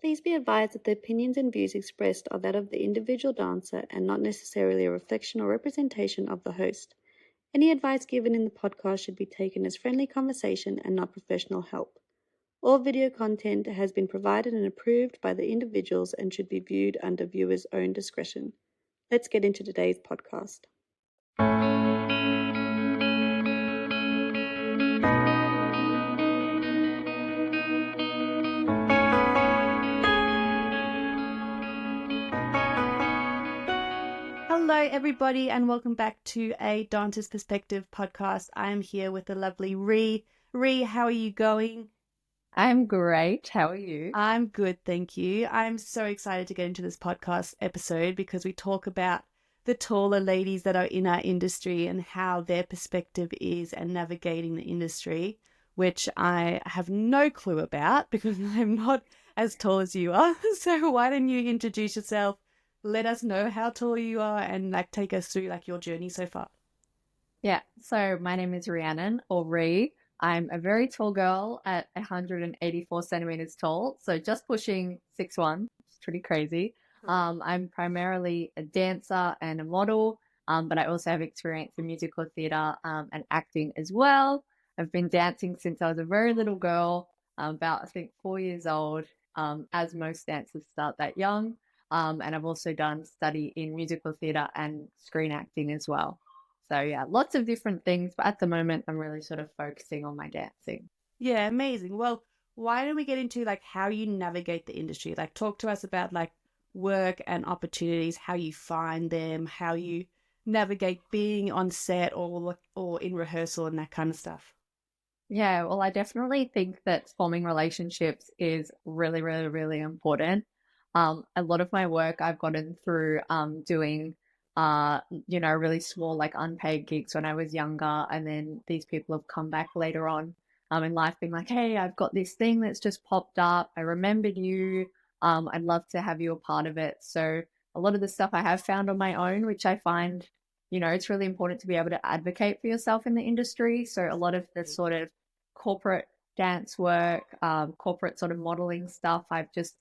Please be advised that the opinions and views expressed are that of the individual dancer and not necessarily a reflection or representation of the host. Any advice given in the podcast should be taken as friendly conversation and not professional help. All video content has been provided and approved by the individuals and should be viewed under viewers' own discretion. Let's get into today's podcast. Hello, everybody, and welcome back to a Dancer's Perspective podcast. I am here with the lovely Rhi. Rhi, how are you going? I'm great. How are you? I'm good, thank you. I'm so excited to get into this podcast episode because we talk about the taller ladies that are in our industry and how their perspective is and navigating the industry, which I have no clue about because I'm not as tall as you are. So why don't you introduce yourself? Let us know how tall you are and take us through your journey so far. Yeah, so my name is Rhiannon or Rhi. I'm a very tall girl at 184 centimeters tall, so just pushing 6'1", which is pretty crazy. I'm primarily a dancer and a model, but I also have experience in musical theatre and acting as well. I've been dancing since I was a very little girl, about I think 4 years old, as most dancers start that young. And I've also done study in musical theatre and screen acting as well. So yeah, lots of different things. But at the moment, I'm really sort of focusing on my dancing. Yeah, amazing. Well, why don't we get into how you navigate the industry? Talk to us about work and opportunities, how you find them, how you navigate being on set or in rehearsal and that kind of stuff. Yeah, well, I definitely think that forming relationships is really, really, really important. A lot of my work I've gotten through doing really small unpaid gigs when I was younger, and then these people have come back later on in life being like, hey, I've got this thing that's just popped up. I remembered you. I'd love to have you a part of it. So a lot of the stuff I have found on my own, which I find, it's really important to be able to advocate for yourself in the industry. So a lot of the sort of corporate dance work, corporate sort of modeling stuff, I've just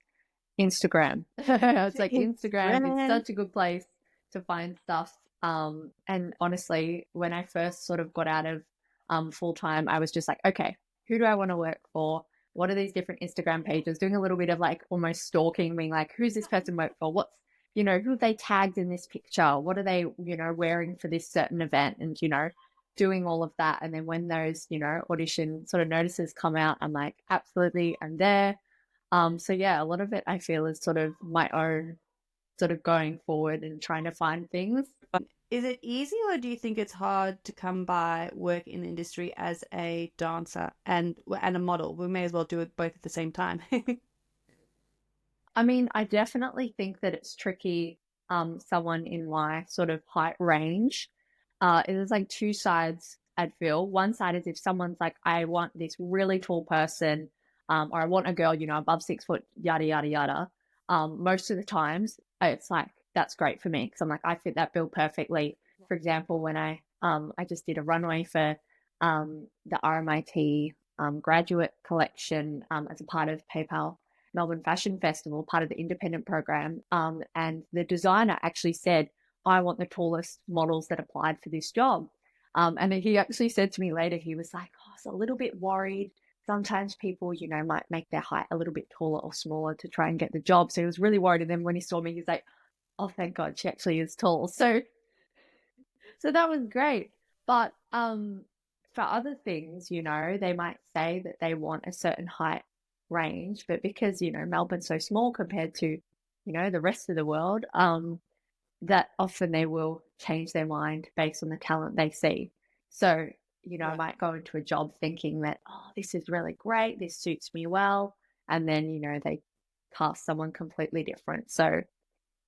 Instagram. It's like Instagram is such a good place to find stuff. And honestly, when I first sort of got out of full time, I was just like, okay, who do I want to work for? What are these different Instagram pages? Doing a little bit of almost stalking, being like, who's this person work for? What's, who they tagged in this picture? What are they, wearing for this certain event? And, doing all of that. And then when those, audition sort of notices come out, I'm like, absolutely, I'm there. So yeah, a lot of it I feel is sort of my own sort of going forward and trying to find things. Is it easy, or do you think it's hard to come by work in the industry as a dancer and a model? We may as well do it both at the same time. I mean, I definitely think that it's tricky. Someone in my sort of height range, there's two sides. I'd feel one side is if someone's like, I want this really tall person, or I want a girl, above 6 foot, yada, yada, yada. Most of the times it's like, that's great for me. Cause I'm like, I fit that bill perfectly. For example, when I just did a runway for, the RMIT, graduate collection, as a part of PayPal Melbourne Fashion Festival, part of the independent program. And the designer actually said, I want the tallest models that applied for this job. And he actually said to me later, he was like, I was a little bit worried. Sometimes people, might make their height a little bit taller or smaller to try and get the job. So he was really worried. And then when he saw me, he's like, oh, thank God, she actually is tall. So that was great. But for other things, they might say that they want a certain height range, but because, Melbourne's so small compared to, the rest of the world, that often they will change their mind based on the talent they see. So, I might go into a job thinking that, oh, this is really great, this suits me well. And then, they cast someone completely different. So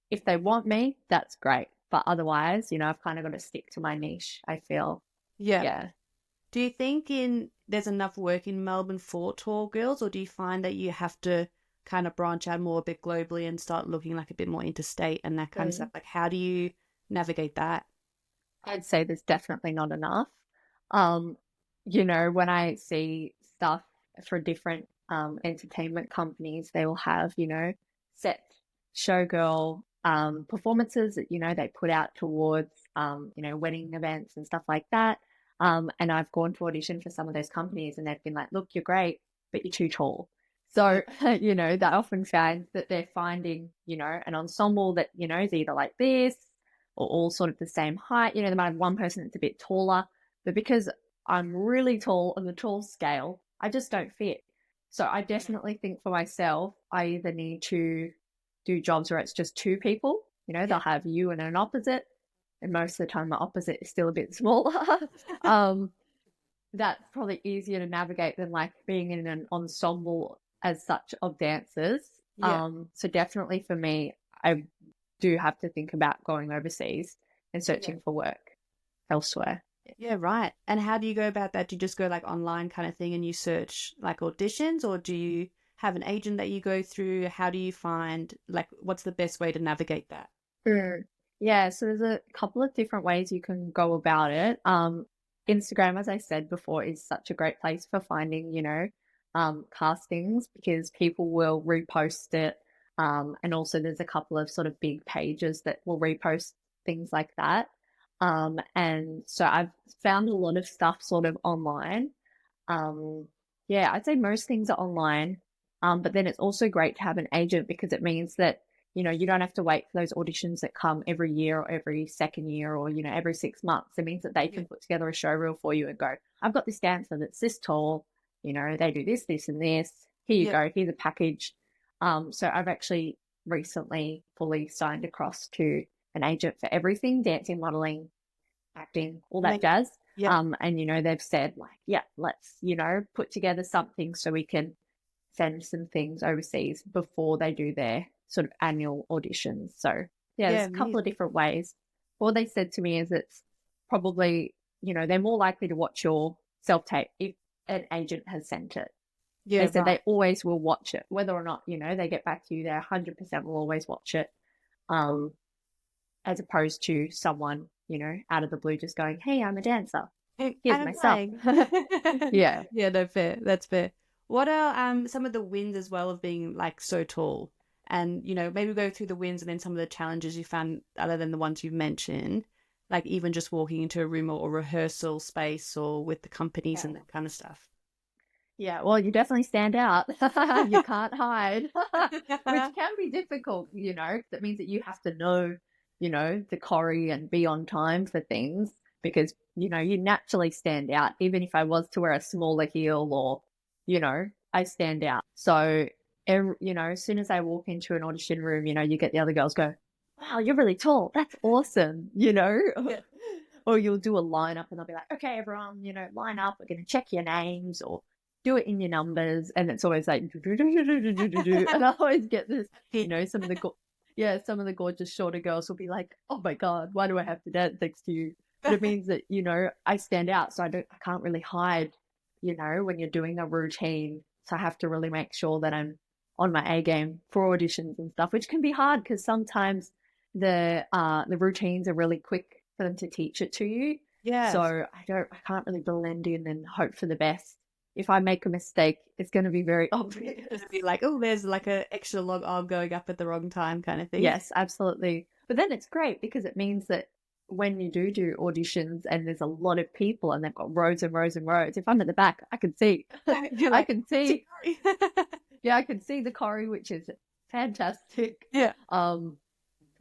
if they want me, that's great. But otherwise, I've kind of got to stick to my niche, I feel. Yeah. Do you think there's enough work in Melbourne for tall girls, or do you find that you have to kind of branch out more a bit globally and start looking a bit more interstate and that kind of stuff? How do you navigate that? I'd say there's definitely not enough. When I see stuff for different entertainment companies, they will have, set showgirl performances that, they put out towards, wedding events and stuff like that. And I've gone to audition for some of those companies and they've been like, look, you're great, but you're too tall. So, they often find that they're finding, an ensemble that, is either like this or all sort of the same height. They might have one person that's a bit taller, but because I'm really tall on the tall scale, I just don't fit. So I definitely think for myself, I either need to do jobs where it's just two people, they'll have you and an opposite. And most of the time, my opposite is still a bit smaller. That's probably easier to navigate than like being in an ensemble as such of dancers. So definitely for me, I do have to think about going overseas and searching for work elsewhere. Yeah, right. And how do you go about that? Do you just go like online kind of thing and you search like auditions, or do you have an agent that you go through? How do you find like what's the best way to navigate that? Yeah, so there's a couple of different ways you can go about it. Instagram, as I said before, is such a great place for finding, castings because people will repost it. And also there's a couple of sort of big pages that will repost things like that. And so I've found a lot of stuff sort of online. Yeah, I'd say most things are online. But then it's also great to have an agent because it means that, you don't have to wait for those auditions that come every year or every second year or, every 6 months. It means that they can put together a show reel for you and go, I've got this dancer that's this tall, they do this, this, and this. Here you go. Here's a package. So I've actually recently fully signed across to an agent for everything, dancing, modeling, acting, all that jazz. And, they've said like, let's, put together something so we can send some things overseas before they do their sort of annual auditions. So there's a couple of different ways. What they said to me is it's probably, they're more likely to watch your self-tape if an agent has sent it. They said they always will watch it, whether or not, they get back to you, they 100% will always watch it. As opposed to someone, out of the blue just going, hey, I'm a dancer. Here's my stuff. Yeah, no, fair. That's fair. What are some of the wins as well of being like so tall? And, maybe go through the wins and then some of the challenges you found other than the ones you've mentioned, like even just walking into a room or rehearsal space or with the companies and that kind of stuff. Yeah, well, you definitely stand out. You can't hide, which can be difficult, that means that you have to know, the choreo and be on time for things because, you naturally stand out. Even if I was to wear a smaller heel or, I stand out. So, as soon as I walk into an audition room, you get the other girls go, wow, you're really tall. That's awesome, Or you'll do a lineup and they'll be like, okay, everyone, line up. We're going to check your names or do it in your numbers. And it's always like, and I always get this, some of the gorgeous shorter girls will be like, oh my God, why do I have to dance next to you? But it means that, I stand out. So I can't really hide, when you're doing a routine. So I have to really make sure that I'm on my A game for auditions and stuff, which can be hard because sometimes the routines are really quick for them to teach it to you. Yeah. So I can't really blend in and hope for the best. If I make a mistake, it's going to be very obvious. It's going to be like, oh, there's like an extra long arm going up at the wrong time kind of thing. Yes, absolutely. But then it's great because it means that when you do auditions and there's a lot of people and they've got rows and rows and rows, if I'm at the back, I can see. I can see. Yeah, I can see the choreo, which is fantastic. Yeah. So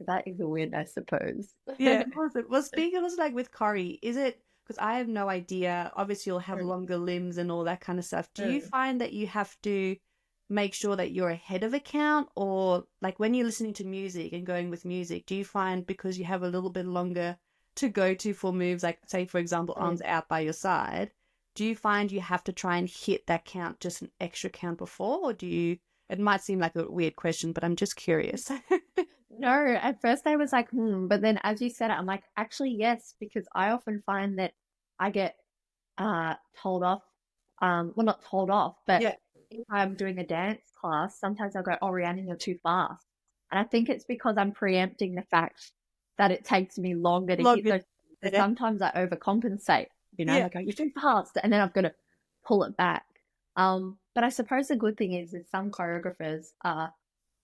that is a win, I suppose. Yeah. Awesome. Well, speaking of like with choreo, is it, because I have no idea, obviously you'll have longer limbs and all that kind of stuff. Do you find that you have to make sure that you're ahead of a count, or like when you're listening to music and going with music, do you find because you have a little bit longer to go to for moves, like say, for example, arms out by your side, do you find you have to try and hit that count just an extra count before, or do you, it might seem like a weird question, but I'm just curious. No, at first I was like, but then as you said it, I'm like, actually, yes, because I often find that I get told off, well, not told off, but if I'm doing a dance class, sometimes I'll go, oh, Rhiannon, you're too fast. And I think it's because I'm preempting the fact that it takes me longer to hit those. Sometimes I overcompensate, I go, you're too fast, and then I've got to pull it back. But I suppose the good thing is some choreographers are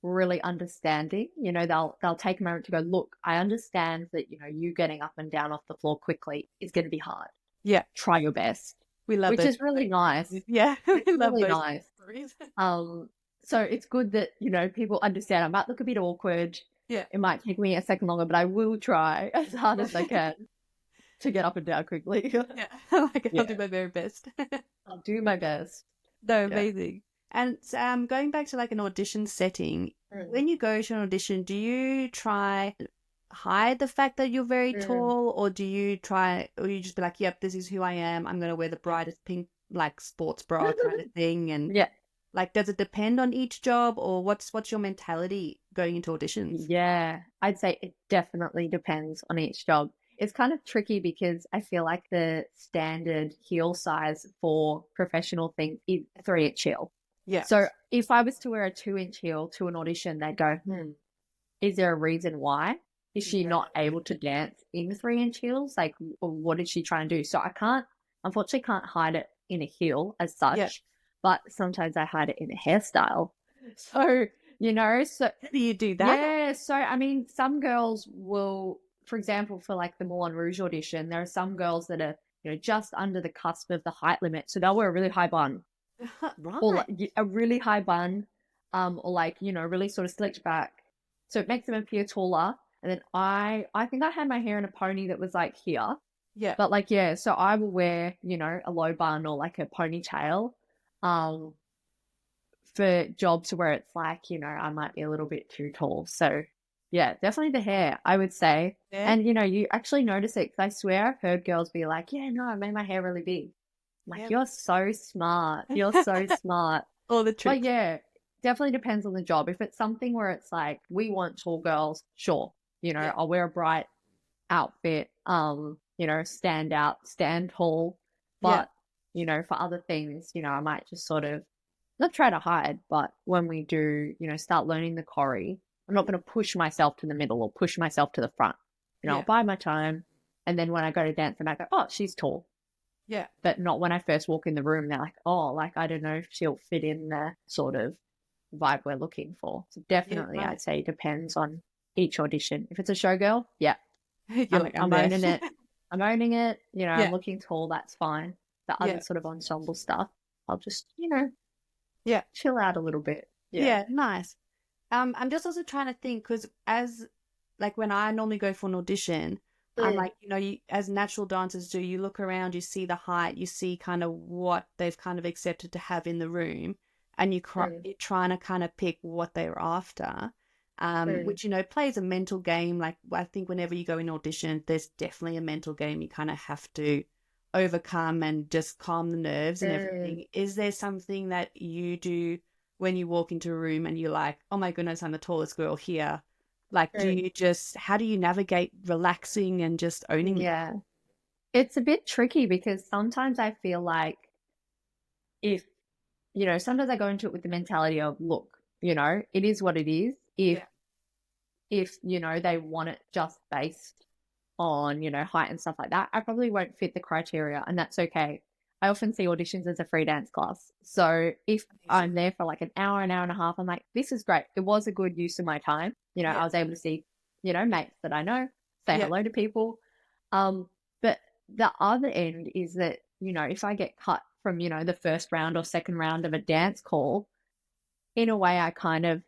really understanding. You know, they'll take a moment to go, look, I understand that, you know, you getting up and down off the floor quickly is going to be hard. Yeah, Try your best, we love which those. is really nice. Yeah, we It's love really those nice. stories. So it's good that, you know, people understand. I might look a bit awkward. Yeah. It might take me a second longer, but I will try as hard as I can to get up and down quickly. Yeah, like I'll do Yeah, my very best. I'll do my best. No, Yeah. amazing. And going back to like an audition setting, Mm. when you go to an audition, do you try hide the fact that you're very Mm. tall, or do you try, or you just be like, "Yep, this is who I am. I'm gonna wear the brightest pink like sports bra kind of thing." And Yeah. like, does it depend on each job, or what's your mentality going into auditions? Yeah, I'd say it definitely depends on each job. It's kind of tricky because I feel like the standard heel size for professional things is 3-inch heel. Yeah, So if I was to wear a 2-inch heel to an audition, they'd go, is there a reason why? Is she not able to dance in 3-inch heels? Like, or what is she trying to do? So I unfortunately can't hide it in a heel as yeah. such, but sometimes I hide it in a hairstyle. So, you know, so How do you do that? yeah, so I mean, some girls will, for example, for like the Moulin Rouge audition, there are some girls that are, you know, just under the cusp of the height limit. So they'll wear a really high bun or Right. like a really high bun, or like, you know, really sort of slicked back. So it makes them appear taller. And then I think I had my hair in a pony that was like here. Yeah. But like, yeah, so I will wear, you know, a low bun or like a ponytail. Um, for jobs where it's like, you know, I might be a little bit too tall. So, yeah, definitely the hair, I would say. Yeah. And, you know, you actually notice it because I swear I've heard girls be like, yeah, no, I made my hair really big. I'm like, Yeah. you're so smart. You're so smart. All the But tricks. yeah, definitely depends on the job. If it's something where it's like, we want tall girls, sure. You know, Yeah. I'll wear a bright outfit, you know, stand out, stand tall. Yeah. But, you know, for other things, you know, I might just sort of not try to hide, but when we do, you know, start learning the choreo, I'm not going to push myself to the middle or push myself to the front. You know, Yeah. I'll bide my time. And then when I go to dance, I might go, oh, she's tall. Yeah. But not when I first walk in the room. They're like, oh, like, I don't know if she'll fit in the sort of vibe we're looking for. So definitely, right. I'd say depends on each audition. If it's a showgirl, yeah, You're like, I'm there. owning it. I'm owning it. You know, Yeah. I'm looking tall. That's fine. The Yeah. other sort of ensemble stuff, I'll just, you know, Yeah. chill out a little bit. Yeah. Nice. I'm just also trying to think because as like when I normally go for an audition, I'm like, you know, as natural dancers do, you look around, you see the height, you see kind of what they've kind of accepted to have in the room, and you're trying to kind of pick what they're after, which, you know, plays a mental game. Like, I think whenever you go in audition, there's definitely a mental game you kind of have to overcome and just calm the nerves and everything. Is there something that you do when you walk into a room and you're like, oh my goodness, I'm the tallest girl here? Like, how do you navigate relaxing and just owning it? Yeah. It's a bit tricky because sometimes I feel like if, you know, sometimes I go into it with the mentality of, look, you know, it is what it is. If, you know, they want it just based on, you know, height and stuff like that, I probably won't fit the criteria, and that's okay. I often see auditions as a free dance class. So if I'm there for like an hour and a half, I'm like, this is great. It was a good use of my time. You know, I was able to see, you know, mates that I know, say hello to people. But the other end is that, you know, if I get cut from, you know, the first round or second round of a dance call, in a way I kind of,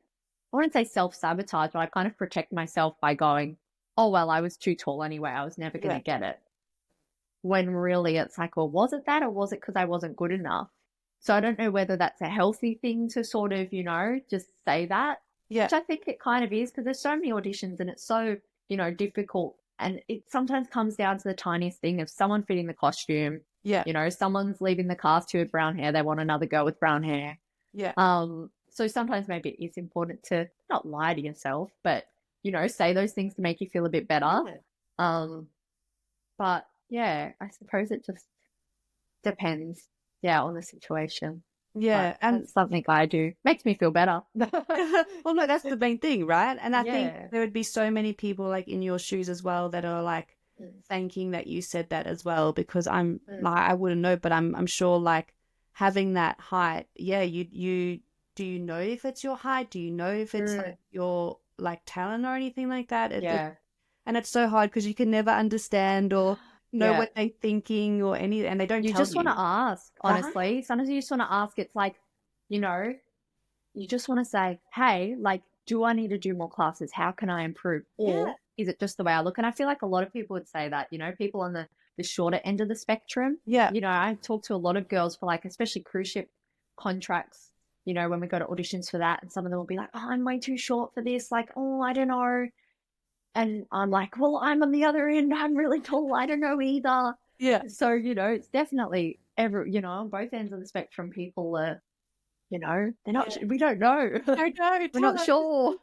I wouldn't say self-sabotage, but I kind of protect myself by going, oh, well, I was too tall anyway. I was never going to get it. When really it's like, well, was it that, or was it because I wasn't good enough? So I don't know whether that's a healthy thing to sort of, you know, just say that, which I think it kind of is, because there's so many auditions and it's so, you know, difficult. And it sometimes comes down to the tiniest thing of someone fitting the costume. Yeah. You know, someone's leaving the cast who had brown hair. They want another girl with brown hair. Yeah. So sometimes maybe it's important to not lie to yourself, but, you know, say those things to make you feel a bit better. But yeah, I suppose it just depends, on the situation. Yeah. But And that's something I do. Makes me feel better. well, no, that's the main thing, right? And I think there would be so many people like in your shoes as well that are like thanking that you said that as well, because I'm like, I wouldn't know, but I'm sure like having that height, yeah, you do you know if it's your height? Do you know if it's Mm, like your like talent or anything like that? yeah. And it's so hard because you can never understand or know Yeah. what they're thinking or any, and they don't You tell just want to you. ask, Right? honestly. Sometimes you just want to ask. It's like, you know, you just want to say, hey, like, do I need to do more classes? How can I improve? Yeah. Or is it just the way I look? And I feel like a lot of people would say that, people on the shorter end of the spectrum. Yeah. I talk to a lot of girls for like, especially cruise ship contracts, when we go to auditions for that, and some of them will be like, oh, I'm way too short for this. Like, oh, I don't know. And I'm like, well, I'm on the other end. I'm really tall. I don't know either. Yeah. So, it's definitely on both ends of the spectrum, people are, they're not, Yeah. we don't know. No, no, We're tell not us. sure.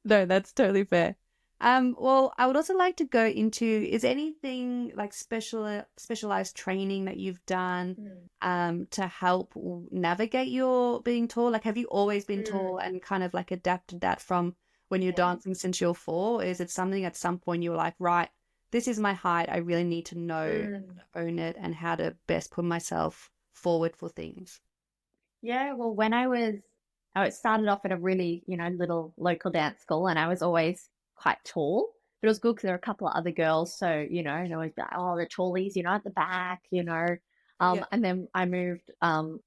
No, that's totally fair. Well, I would also like to go into, is anything like specialized training that you've done Mm, to help navigate your being tall? Like, have you always been mm, tall and kind of like adapted that from when you're yeah. dancing since you're four? Or is it something at some point you were like, right, this is my height. I really need to know, Mm. own it, and how to best put myself forward for things? Yeah, well, when I started off at a really, little local dance school, and I was always quite tall. But it was good because there were a couple of other girls, so, and always be like, oh, the tallies, at the back. Yeah. And then I moved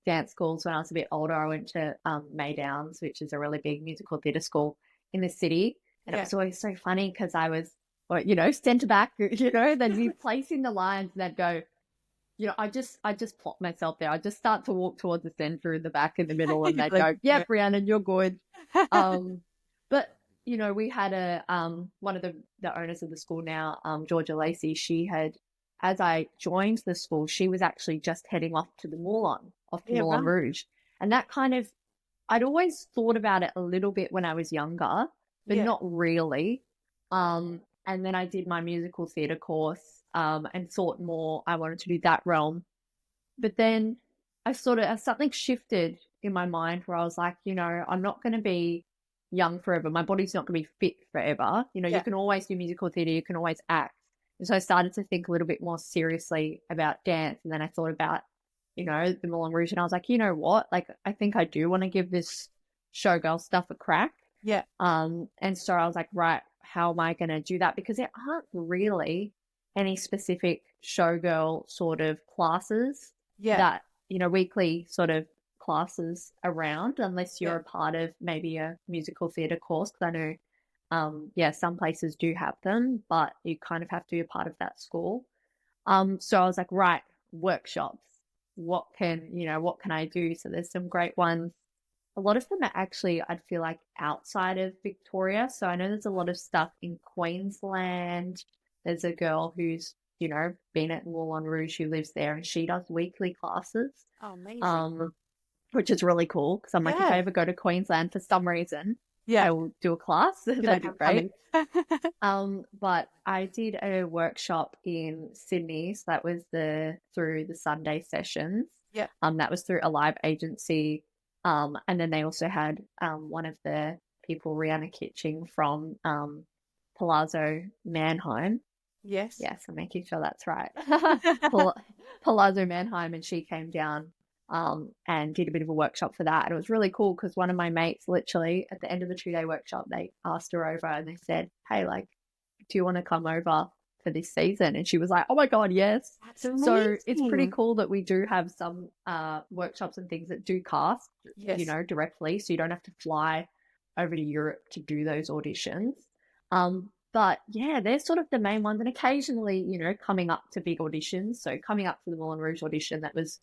dance schools when I was a bit older. I went to May Downs, which is a really big musical theatre school in the city. And it Yeah. was always so funny because I was, or, centre back, then you place in the lines and they'd go, I just plot myself there. I just start to walk towards the center in the back in the middle, and You're they'd like, go, "Yep, Rhiannon, you're good." Um, but we had a one of the owners of the school now, Georgia Lacey. She had, as I joined the school, she was actually just heading off to yeah, Moulin right. Rouge, and that kind of I'd always thought about it a little bit when I was younger, but Yeah. not really. And then I did my musical theatre course, and thought more I wanted to do that realm. But then something shifted in my mind where I was like, I'm not going to be young forever. My body's not going to be fit forever. You Yeah. can always do musical theatre, you can always act. And so I started to think a little bit more seriously about dance. And then I thought about, the Moulin Rouge, and I was like, you know what? Like, I think I do want to give this showgirl stuff a crack. Yeah. And so I was like, right, how am I going to do that? Because there aren't really any specific showgirl sort of classes Yeah. that, weekly sort of classes around, unless you're Yeah. a part of maybe a musical theatre course. Because I know, yeah, some places do have them, but you kind of have to be a part of that school. So I was like, right, workshops. What can I do? So there's some great ones. A lot of them are actually, I'd feel like, outside of Victoria. So I know there's a lot of stuff in Queensland. There's a girl who's, been at Moulin Rouge who lives there, and she does weekly classes, Oh, amazing. um, which is really cool because I'm like, if I Yeah. ever go to Queensland for some reason, Yeah. I will do a class. Be That'd like, be I'm great. coming. But I did a workshop in Sydney, so that was through the Sunday sessions. Yeah. That was through a live agency. And then they also had one of the people, Rhiannon Kitching from Palazzo Mannheim. Yes. Yes, I'm making sure that's right. Palazzo Mannheim, and she came down and did a bit of a workshop for that. And it was really cool because one of my mates, literally at the end of the 2-day workshop, they asked her over and they said, hey, like, do you want to come over for this season? And she was like, oh my God, yes. That's So it's pretty amazing. cool that we do have some workshops and things that do cast, Yes. directly. So you don't have to fly over to Europe to do those auditions. But yeah, they're sort of the main ones. And occasionally, coming up to big auditions. So coming up to the Moulin Rouge audition that was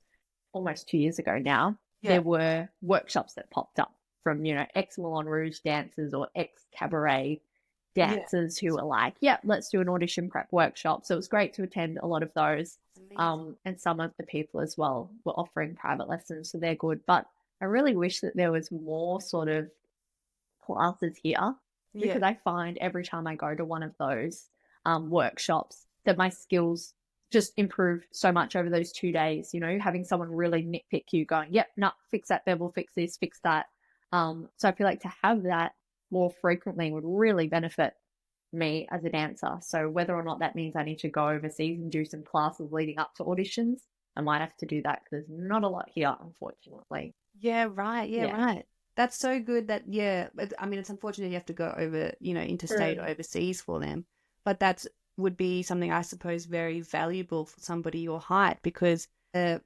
almost 2 years ago now, Yeah. there were workshops that popped up from, ex Moulin Rouge dancers or ex cabaret Yeah. dancers who were like, yeah, let's do an audition prep workshop. So it was great to attend a lot of those. That's amazing. And some of the people as well were offering private lessons, so they're good. But I really wish that there was more sort of classes here, Yeah. because I find every time I go to one of those workshops that my skills just improve so much over those 2 days. Having someone really nitpick you, going, yep, no, fix that bevel, fix this, fix that. So I feel like to have that more frequently would really benefit me as a dancer. So whether or not that means I need to go overseas and do some classes leading up to auditions, I might have to do that because there's not a lot here, unfortunately. Yeah, right. Yeah, Yeah. right. That's so good that, yeah, I mean, it's unfortunate you have to go over, interstate or Mm. overseas for them, but that's would be something I suppose very valuable for somebody your height because, a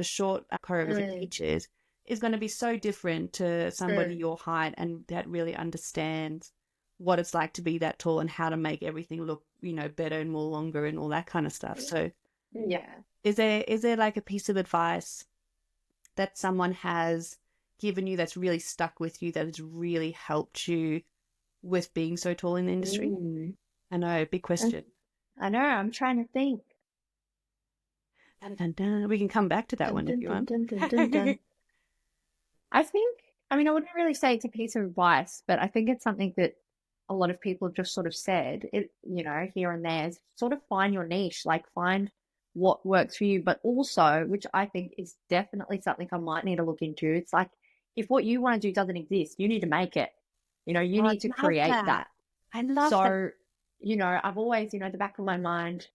short choreographer Mm. teaches is going to be so different to somebody Mm. your height and that really understands what it's like to be that tall and how to make everything look, better and more longer and all that kind of stuff. So Yeah. is there like a piece of advice that someone has given you that's really stuck with you, that has really helped you with being so tall in the industry? Mm. I know, big question. I know, I'm trying to think. Dun, dun, dun. We can come back to that Dun, one if dun, you dun, want. dun, dun, dun, dun. I think, I mean, I wouldn't really say it's a piece of advice, but I think it's something that a lot of people just sort of said, here and there, is sort of find your niche, like find what works for you. But also, which I think is definitely something I might need to look into, it's like if what you want to do doesn't exist, you need to make it. You Oh, I need to love create that. that. I love that. So, I've always, the back of my mind,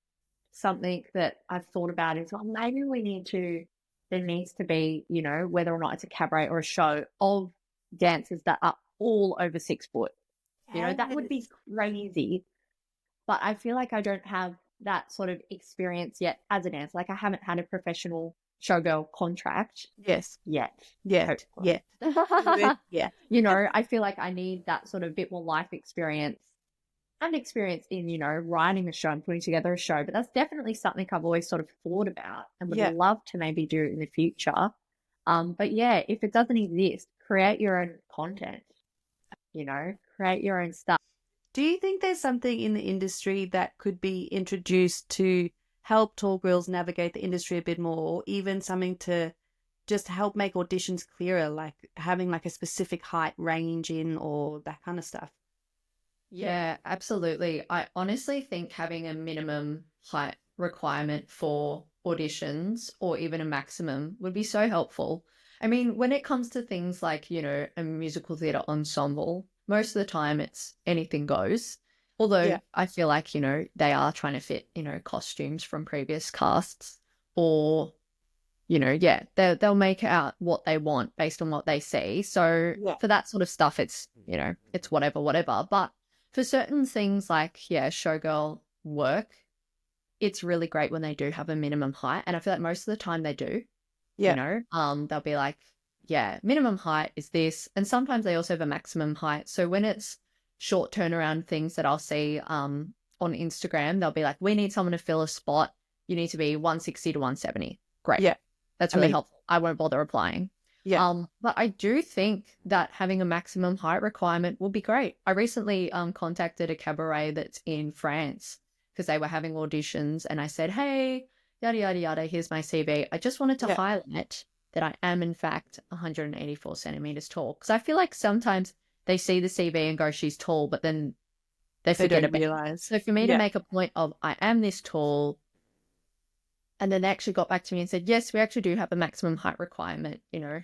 something that I've thought about is, well, maybe there needs to be, whether or not it's a cabaret or a show of dancers that are all over 6 foot. That would be Yes. crazy. But I feel like I don't have that sort of experience yet as a dancer. Like I haven't had a professional showgirl contract Yes. yet. Yet. Hopefully. Yeah. I feel like I need that sort of bit more life experience and experience in, writing a show and putting together a show. But that's definitely something I've always sort of thought about and would Yeah. love to maybe do in the future. But yeah, if it doesn't exist, create your own content, create your own stuff. Do you think there's something in the industry that could be introduced to help tall girls navigate the industry a bit more, or even something to just help make auditions clearer, like having like a specific height range in or that kind of stuff? Yeah, absolutely. I honestly think having a minimum height requirement for auditions or even a maximum would be so helpful. I mean, when it comes to things like, a musical theatre ensemble, most of the time it's anything goes. Although Yeah. I feel like, they are trying to fit, costumes from previous casts or, yeah, they'll make out what they want based on what they see. So Yeah. for that sort of stuff, it's, it's whatever, whatever. But for certain things like, yeah, showgirl work, it's really great when they do have a minimum height. And I feel like most of the time they do, Yeah. they'll be like, yeah, minimum height is this. And sometimes they also have a maximum height. So when it's short turnaround things that I'll see on Instagram, they'll be like, we need someone to fill a spot. You need to be 160 to 170. Great. Yeah. That's really helpful. I won't bother applying. Yeah. But I do think that having a maximum height requirement will be great. I recently contacted a cabaret that's in France because they were having auditions and I said, hey, yada, yada, yada, here's my CV. I just wanted to Yeah. highlight that I am in fact 184 centimeters tall because I feel like sometimes they see the CV and go, she's tall, but then they forget don't about it. realize. So for me to Yeah. make a point of I am this tall, and then they actually got back to me and said, yes, we actually do have a maximum height requirement, I was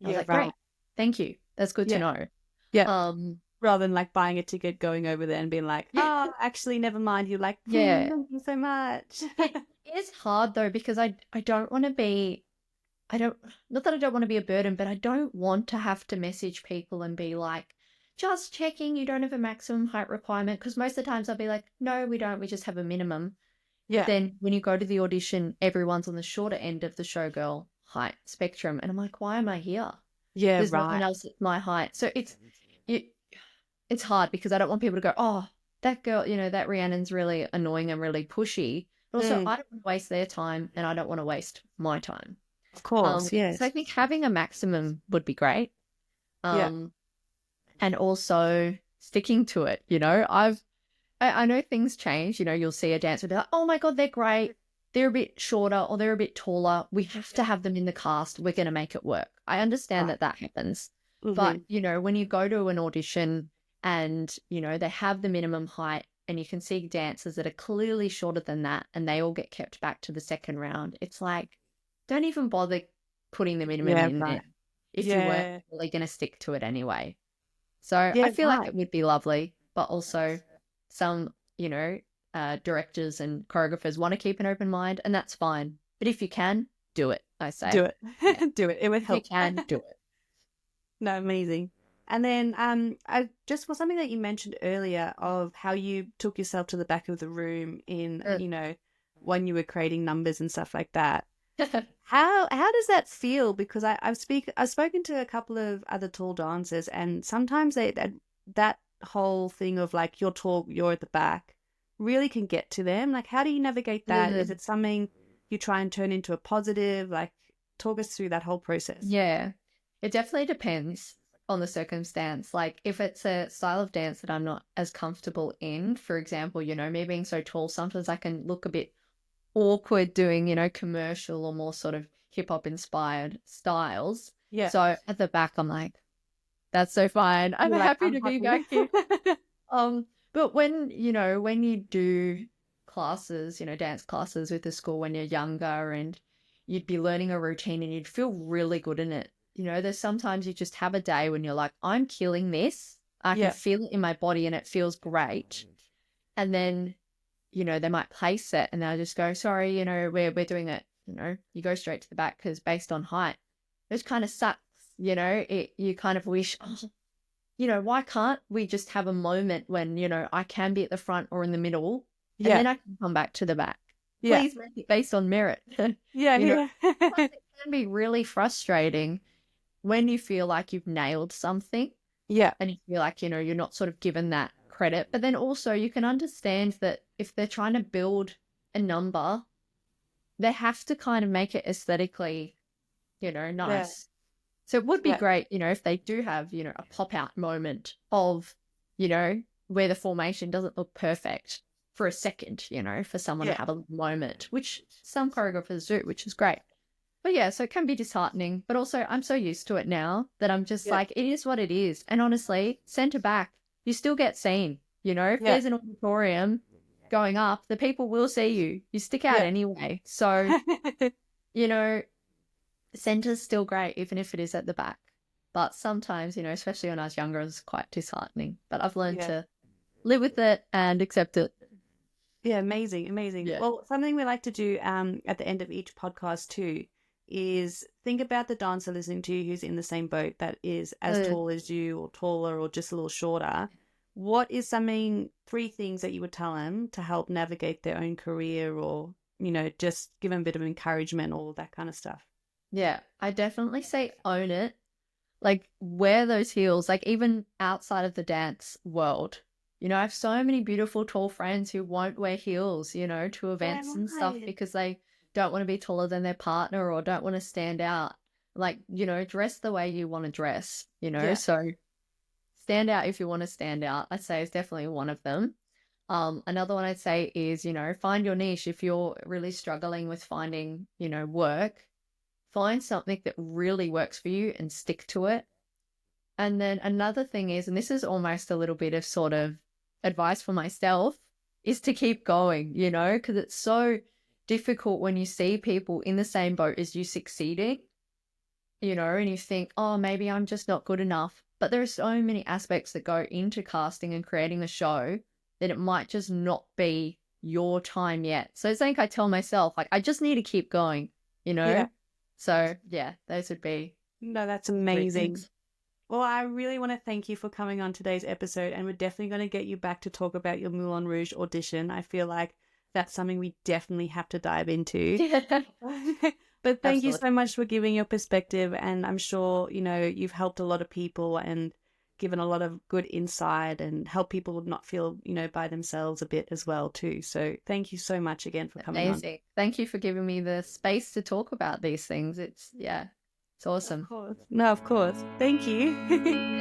Yeah, like, right. great, thank you. That's good to Yeah. know. Yeah. Rather than like buying a ticket, going over there and being like, Yeah. oh, actually, never mind. You're like, Yeah. thank you so much. It is hard though, because I don't want to be, not that I don't want to be a burden, but I don't want to have to message people and be like, just checking you don't have a maximum height requirement. Because most of the times I'll be like, no, we don't. We just have a minimum. Yeah. Then when you go to the audition, everyone's on the shorter end of the showgirl height spectrum. And I'm like, why am I here? Yeah, There's no one right. else at my height. So it's hard because I don't want people to go, oh, that girl, that Rhiannon's really annoying and really pushy. But also, I don't want to waste their time and I don't want to waste my time. Of course, yes. So I think having a maximum would be great. Yeah. And also sticking to it, I know things change, you'll see a dancer be like, oh my God, they're great. They're a bit shorter or they're a bit taller. We have to have them in the cast. We're going to make it work. I understand Right. that happens. Mhm. But, when you go to an audition and, they have the minimum height and you can see dancers that are clearly shorter than that and they all get kept back to the second round, it's like, don't even bother putting the minimum Yeah, in right. there if you Yeah. weren't really going to stick to it anyway. So Yeah, I feel like right. it would be lovely, but also some, directors and choreographers want to keep an open mind, and that's fine. But if you can, do it, I say. Do it. Yeah. Do it. It would If you help. can, do it. No, amazing. And then I just for something that you mentioned earlier of how you took yourself to the back of the room in, Mm. you know, when you were creating numbers and stuff like that. How does that feel? Because I've spoken to a couple of other tall dancers, and sometimes that whole thing of like you're tall, you're at the back, really can get to them. Like, how do you navigate that? Is Mm. it something you try and turn into a positive? Like, talk us through that whole process. Yeah, it definitely depends on the circumstance. Like if it's a style of dance that I'm not as comfortable in, for example, you know, me being so tall, sometimes I can look a bit awkward doing, you know, commercial or more sort of hip hop inspired styles. Yeah. So at the back, I'm like, that's so fine. I'm You're like, happy I'm to be happy. back here. But when, you know, when you do classes, you know, dance classes with the school when you're younger and you'd be learning a routine and you'd feel really good in it. You know, there's sometimes you just have a day when you're like, I'm killing this. I can Yeah. feel it in my body and it feels great. And then, you know, they might place it and they'll just go, sorry, you know, we're doing it. You know, you go straight to the back because based on height, it just kind of sucks. You know, you kind of wish, oh, you know, why can't we just have a moment when, you know, I can be at the front or in the middle and Yeah. then I can come back to the back. Yeah. Please make it based on merit. Yeah. You know, Yeah. sometimes it can be really frustrating when you feel like you've nailed something Yeah. and you feel like, you know, you're not sort of given that credit. But then also you can understand that if they're trying to build a number, they have to kind of make it aesthetically, you know, nice. So it would be Yeah. great, you know, if they do have, you know, a pop out moment of, you know, where the formation doesn't look perfect for a second, you know, for someone to Yeah. have a moment, which some choreographers do, which is great. But yeah, so it can be disheartening, but also I'm so used to it now that I'm just Yeah. like, it is what it is. And honestly, centre back, you still get seen, you know, if Yeah. there's an auditorium going up, the people will see you. You stick out Yeah. anyway. So, you know, centre's still great, even if it is at the back. But sometimes, you know, especially when I was younger, it was quite disheartening. But I've learned Yeah. to live with it and accept it. Yeah, amazing, amazing. Yeah. Well, something we like to do at the end of each podcast too is think about the dancer listening to you who's in the same boat that is as tall as you or taller or just a little shorter. What is three things that you would tell them to help navigate their own career or, you know, just give them a bit of encouragement, all that kind of stuff? Yeah, I definitely say own it. Like, wear those heels, like, even outside of the dance world. You know, I have so many beautiful tall friends who won't wear heels, you know, to events and stuff right. because they don't want to be taller than their partner or don't want to stand out. Like, you know, dress the way you want to dress, you know, Yeah. so stand out if you want to stand out. I'd say is definitely one of them. Another one I'd say is, you know, find your niche. If you're really struggling with finding, you know, work, find something that really works for you and stick to it. And then another thing is, and this is almost a little bit of sort of advice for myself, is to keep going, you know, because it's so difficult when you see people in the same boat as you succeeding, you know, and you think, oh, maybe I'm just not good enough. But there are so many aspects that go into casting and creating the show that it might just not be your time yet. So it's like I tell myself, like, I just need to keep going, you know? Yeah. So yeah, those would be No, that's three amazing. things. Well, I really want to thank you for coming on today's episode, and we're definitely going to get you back to talk about your Moulin Rouge audition. I feel like that's something we definitely have to dive into. Yeah. But thank you Absolutely. so much for giving your perspective, and I'm sure, you know, you've helped a lot of people and given a lot of good insight and help people not feel, you know, by themselves a bit as well too. So thank you so much again for coming on. Amazing. Thank you for giving me the space to talk about these things. It's awesome. Of course. No, of course. Thank you.